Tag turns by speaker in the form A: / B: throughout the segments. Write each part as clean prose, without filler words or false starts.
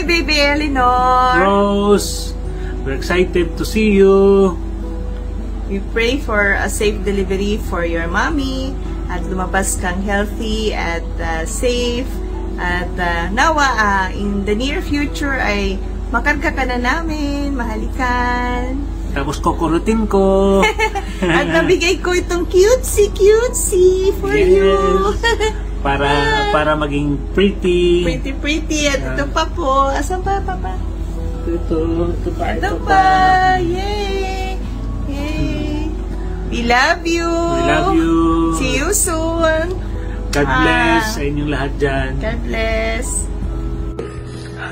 A: Baby Eleanor.
B: Rose, we're excited to see you.
A: We pray for a safe delivery for your mommy at lumabas kang healthy at safe at nawa in the near future ay makarga ka na namin, mahalikan.
B: Tapos kukurutin ko.
A: At nabigay ko itong cutesy for you.
B: para maging pretty.
A: Pretty. At ito pa po. Asan pa, Papa?
B: Ito pa.
A: Yay! We love you. See you soon.
B: God bless sa inyong lahat dyan.
A: God bless.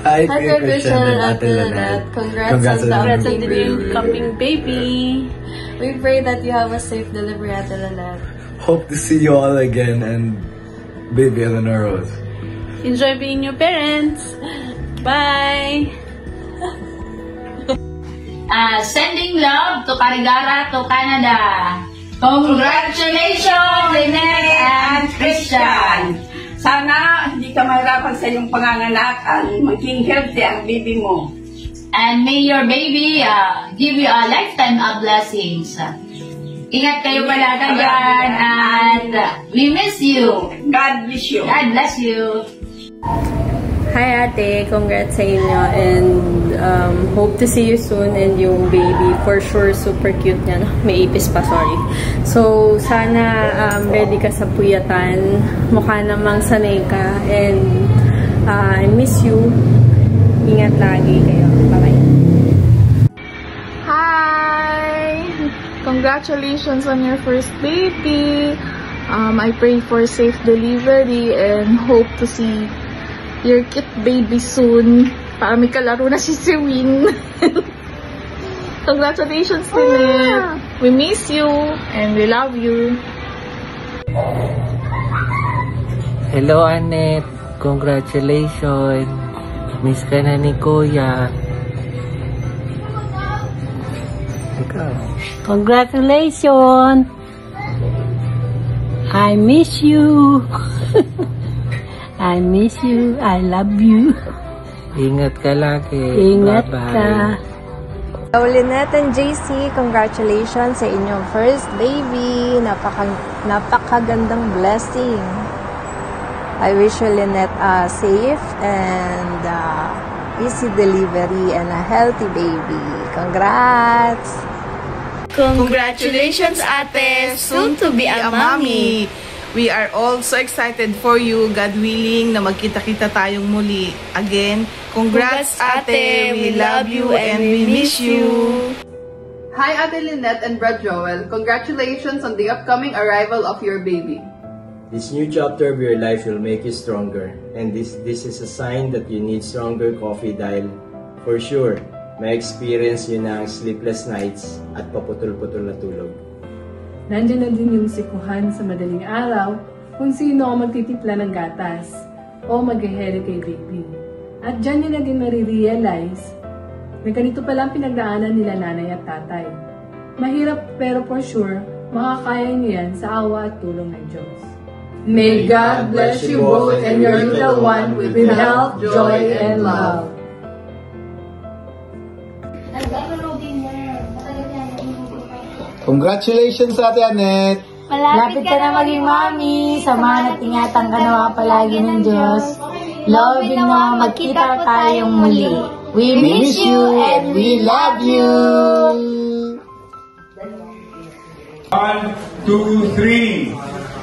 C: Hi, Christian and Ate Lynette.
D: Congrats on the new coming baby. We pray that you have a safe delivery, Ate Lynette.
C: Hope to see you all again and baby Eleanor Rose.
D: Enjoy being your parents. Bye.
E: Sending love to Carigara to Canada. Congratulations, Lynette and Christian.
F: Sana hindi ka mahirapan sa iyong panganganakan. Maging healthy ang baby mo.
E: And may your baby give you a lifetime of blessings. Ingat kayo palagi dyan and we miss you.
F: God bless you.
E: God bless you.
D: Hi Ate, congrats sa inyo and hope to see you soon and yung baby for sure super cute niya. May ipis pa, sorry. So sana ready ka sa puyatan. Mukha namang sanay ka and I miss you. Ingat lagi kayo. Bye-bye.
G: Hi! Congratulations on your first baby. I pray for safe delivery and hope to see your cute baby soon. Para may kalaro na si Sewin. Congratulations, Lynette. We miss you and we love you.
H: Hello, Annette. Congratulations. Miss ka na ni Kuya.
I: Congratulations. I miss you. I miss you. I love you.
H: Ingat ka lagi.
I: Ingat ka.
J: Hello, Lynette and JC. Congratulations sa inyong first baby. Napakagandang blessing. I wish you, Lynette, safe and easy delivery and a healthy baby. Congrats!
A: Congratulations, Ate! Soon to be a mommy! We are all so excited for you. God willing na magkita-kita tayong muli. Again, congrats, Ate! We love you and we miss you!
K: Hi, Ate Lynette and Brad Joel. Congratulations on the upcoming arrival of your baby.
L: This new chapter of your life will make you stronger. And this is a sign that you need stronger coffee dahil for sure, may experience yun ng sleepless nights at paputol-putol na tulog.
M: Nandiyan na din yung sikuhan sa madaling araw kung sino ang magtitipla ng gatas o mag-hehele kay baby. At dyan nyo na din marirealize na ganito palang pinagdaanan nila nanay at tatay. Mahirap pero for sure, makakaya nyo yan sa awa at tulong ng Diyos.
K: May God bless you both and your little one with health, joy, and love.
C: Congratulations, Ate Annette!
N: Malapit ka na maging mommy. Samahan at ingatan ka naman palagi ng Diyos. Loving mo, magkita tayong muli. We miss you and we love you!
O: 1, 2, 3.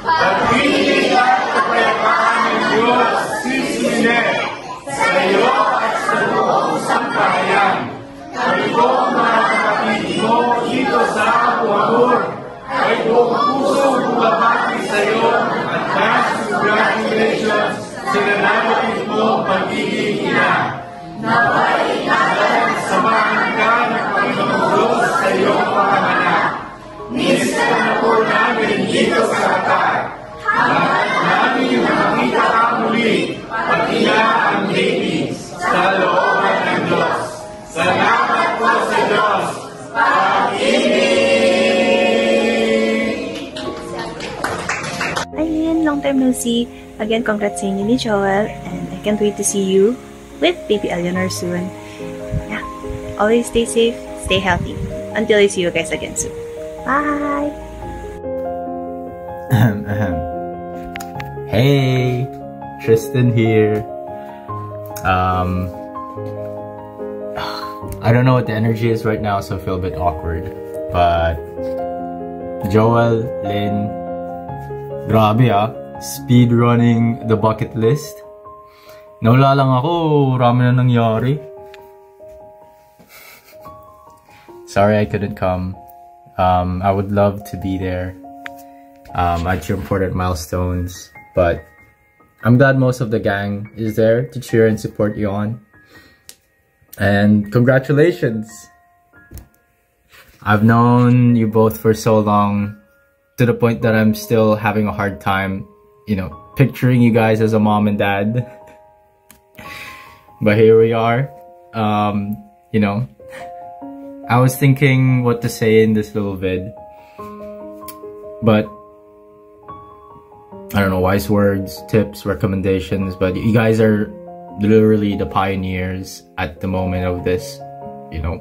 O: Pag-ibig at kapayapaan ng Diyos, Sis Lynette, sa iyo at sa buong sangkayan. Kami po mga kapatid mo dito sa Abuahur ay buong pusong bumabati sa iyo at mass congratulations sa nananatin mo pagiging ina. Napay-ingatan at samahan ka ng Panginoong Diyos sa iyong panganak. Miss ka na po namin dito sa Qatar. Lahat namin makita ka muli, pati na ang baby, sa looban ng Diyos. Salamat po sa Diyos. Pag-ibig!
P: Ayun, long time no see. Again, congrats sa inyo ni Joel and I can't wait to see you with baby Eleanor soon. Yeah, always stay safe, stay healthy. Until I see you guys again soon. Bye!
Q: Hey, Tristan here. I don't know what the energy is right now, so I feel a bit awkward. But Joel, Lynn, grabe speed running the bucket list. Nawala lang ako, rami na nangyari. Sorry I couldn't come. I would love to be there at your important milestones, but I'm glad most of the gang is there to cheer and support you on. And congratulations! I've known you both for so long, to the point that I'm still having a hard time, you know, picturing you guys as a mom and dad. But here we are. You know, I was thinking what to say in this little vid, but I don't know, wise words, tips, recommendations, but you guys are literally the pioneers at the moment of this, you know,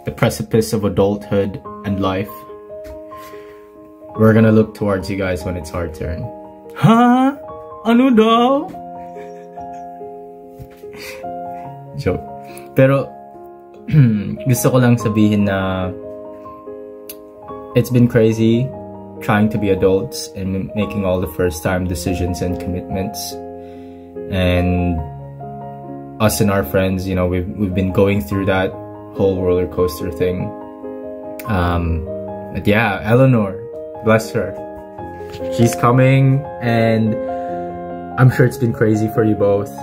Q: the precipice of adulthood and life. We're gonna look towards you guys when it's our turn. Huh? Ano daw? Joke. Pero gusto ko lang sabihin na it's been crazy trying to be adults and making all the first time decisions and commitments. And us and our friends, you know, we've been going through that whole roller coaster thing. But yeah, Eleanor, bless her. She's coming, and I'm sure it's been crazy for you both.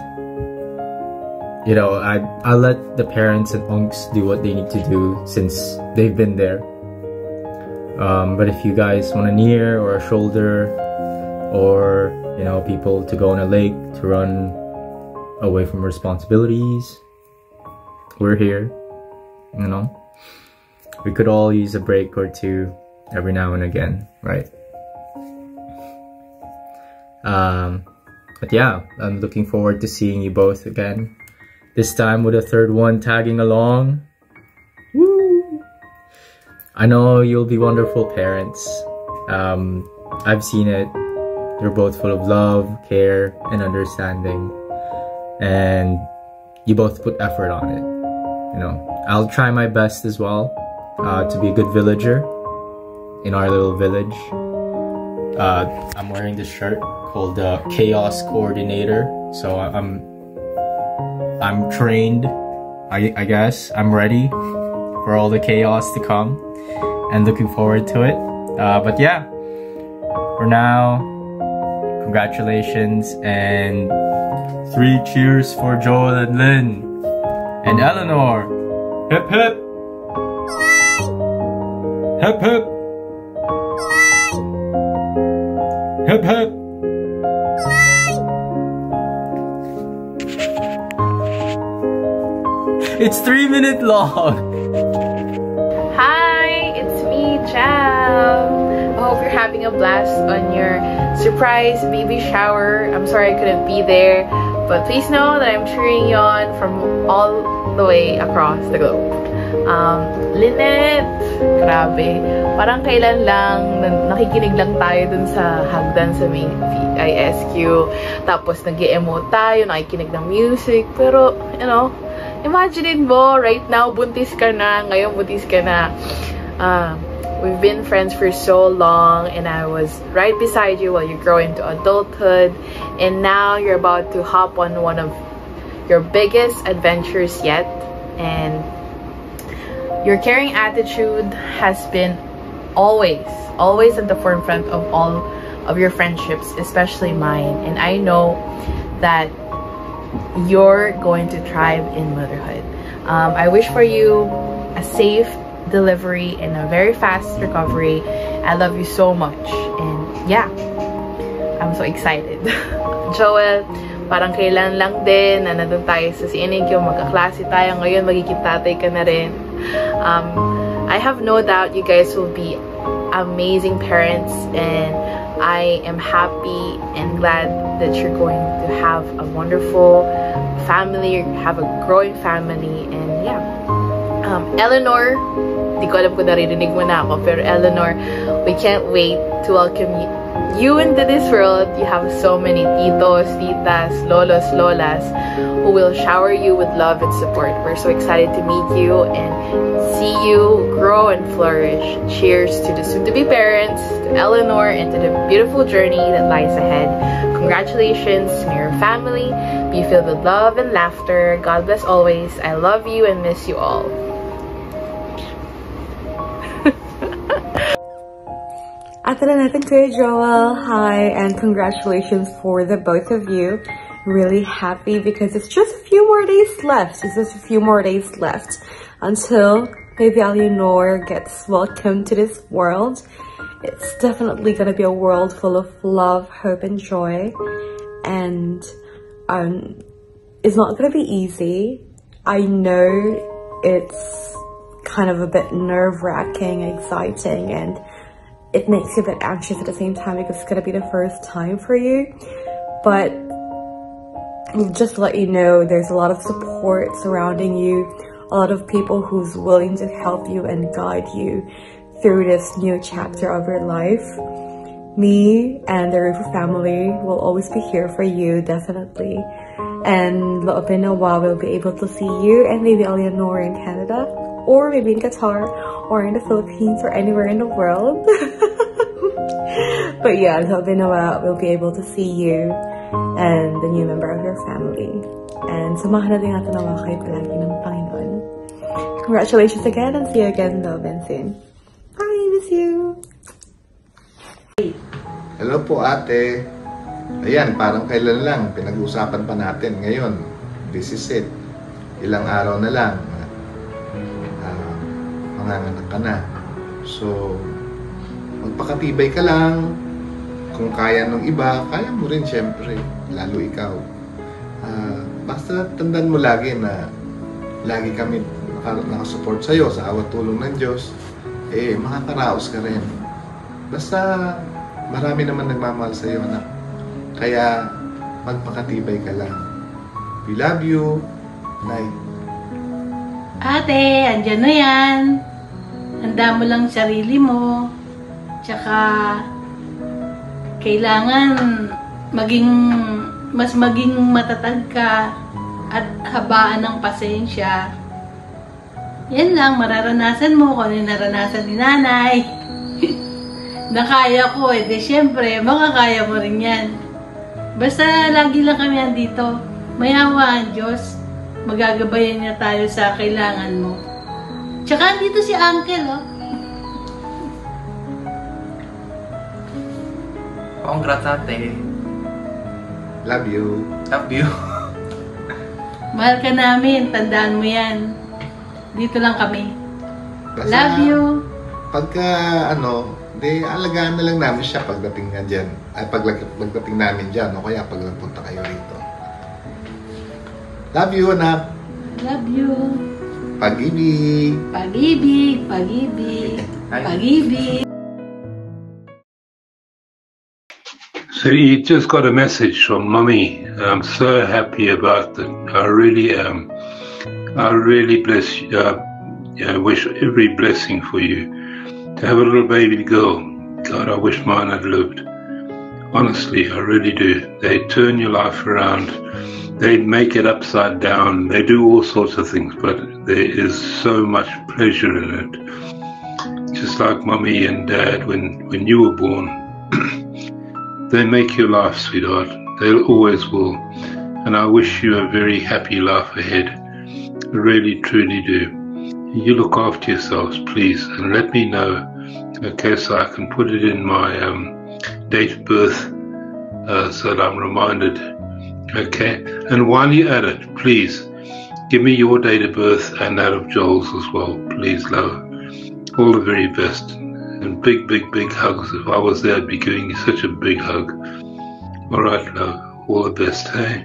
Q: You know, I'll let the parents and unks do what they need to do since they've been there. But if you guys want a near or a shoulder, or, you know, people to go on a lake to run away from responsibilities, we're here. You know, we could all use a break or two every now and again, right? But yeah, I'm looking forward to seeing you both again. This time with a third one tagging along. Woo! I know you'll be wonderful parents. I've seen it. You're both full of love, care, and understanding. And you both put effort on it. You know, I'll try my best as well to be a good villager in our little village. I'm wearing this shirt called the Chaos Coordinator. So I'm trained, I guess. I'm ready for all the chaos to come and looking forward to it. But yeah, for now, congratulations and 3 cheers for Joel and Lynn and Eleanor. Hip hip! Hip hip! Hip hip! It's 3 minutes long.
G: Hi, it's me, Jam. I hope you're having a blast on your surprise baby shower. I'm sorry I couldn't be there, but please know that I'm cheering you on from all the way across the globe. Lynette, grabe. Parang kailan lang, nakikinig lang tayo dun sa hagdan sa may VISQ. Tapos nag-emote tayo, nakikinig ng music. Pero, you know, imagine mo, right now, buntis ka na, ngayon buntis ka na. We've been friends for so long, and I was right beside you while you grow into adulthood. And now you're about to hop on one of your biggest adventures yet. And your caring attitude has been always at the forefront of all of your friendships, especially mine. And I know that you're going to thrive in motherhood. I wish for you a safe delivery and a very fast recovery. I love you so much, and yeah, I'm so excited. Joel, parang kailan lang din na nandun tayo sa CNQ, magkaklase tayo ngayon, magiging tatay ka na rin. I have no doubt you guys will be amazing parents, and I am happy and glad that you're going to have a wonderful
R: family, have a growing family, and yeah. Eleanor, di ko alam kung naririnig mo na ako, pero Eleanor, we can't wait to welcome you into this world. You have so many titos, titas, lolos, lolas who will shower you with love and support. We're so excited to meet you and see you grow and flourish. Cheers to the soon-to-be parents, to Eleanor, and to the beautiful journey that lies ahead. Congratulations to your family. Be filled with love and laughter. God bless always. I love you and miss you all.
S: Ate Lynette and Kuya Joel, hi, and congratulations for the both of you. Really happy because it's just a few more days left. It's just a few more days left until baby Eleanor gets welcomed to this world. It's definitely gonna be a world full of love, hope, and joy. And it's not gonna be easy. I know it's kind of a bit nerve-wracking, exciting, and it makes you a bit anxious at the same time because it's gonna be the first time for you. But just to let you know, there's a lot of support surrounding you, a lot of people who's willing to help you and guide you through this new chapter of your life. Me and the Rufo family will always be here for you, definitely. And Loob and Nawa will be able to see you and maybe Eleanor in Canada, or maybe in Qatar, or in the Philippines, or anywhere in the world. But yeah, Loob and Nawa will be able to see you and the new member of your family. And samahan natin nawa kayo palagi ng Panginoon. Congratulations again, and see you again, Love, and soon. Bye, miss you!
T: Hello po ate. Ayan, parang kailan lang, pinag-usapan pa natin. Ngayon, this is it. Ilang araw na lang, manganganak ka na. So, magpakatibay ka lang. Kung kaya ng iba, kaya mo rin syempre, lalo ikaw. Basta tandaan mo lagi na lagi kami nakasupport sa'yo sa awat tulong ng Diyos, makakaraos ka rin. Basta marami naman nagmamahal sa'yo, anak. Kaya magpakatibay ka lang. We love you. Night.
I: Ate, andyan na yan. Handa mo lang sarili mo. Tsaka kailangan mas maging matatag ka at habaan ng pasensya. Yan lang, mararanasan mo kung ano yung naranasan ni nanay. Nakaya ko di syempre, makakaya mo rin yan. Basta lagi lang kami andito. Mayawa ang Diyos. Magagabayan niya tayo sa kailangan mo. Tsaka andito si Uncle, oh.
H: Congrats, ate.
T: Love you.
H: Love you.
I: Mahal ka namin. Tandaan mo yan. Dito lang kami.
T: Basta,
I: love you.
T: Pagka, alagaan na lang namin siya pagdating nga dyan. Ay, pagdating namin dyan, o kaya pag nagpunta kayo rito. Love you, anak.
I: Love you.
T: Pag-ibig.
I: Pag-ibig. Pag-ibig. Pag-ibig.
O: So you just got a message from Mummy. I'm so happy about it. I really am. I really wish every blessing for you. To have a little baby girl, God, I wish mine had lived. Honestly, I really do. They turn your life around. They make it upside down. They do all sorts of things, but there is so much pleasure in it. Just like Mummy and Dad when you were born. They make your life, sweetheart. They always will. And I wish you a very happy life ahead. I really, truly do. You look after yourselves, please, and let me know, okay, so I can put it in my date of birth so that I'm reminded, okay? And while you're at it, please, give me your date of birth and that of Joel's as well, please, love. All the very best. And big, big, big hugs. If I was there, I'd be giving you such a big hug. All right, love. All the best, hey?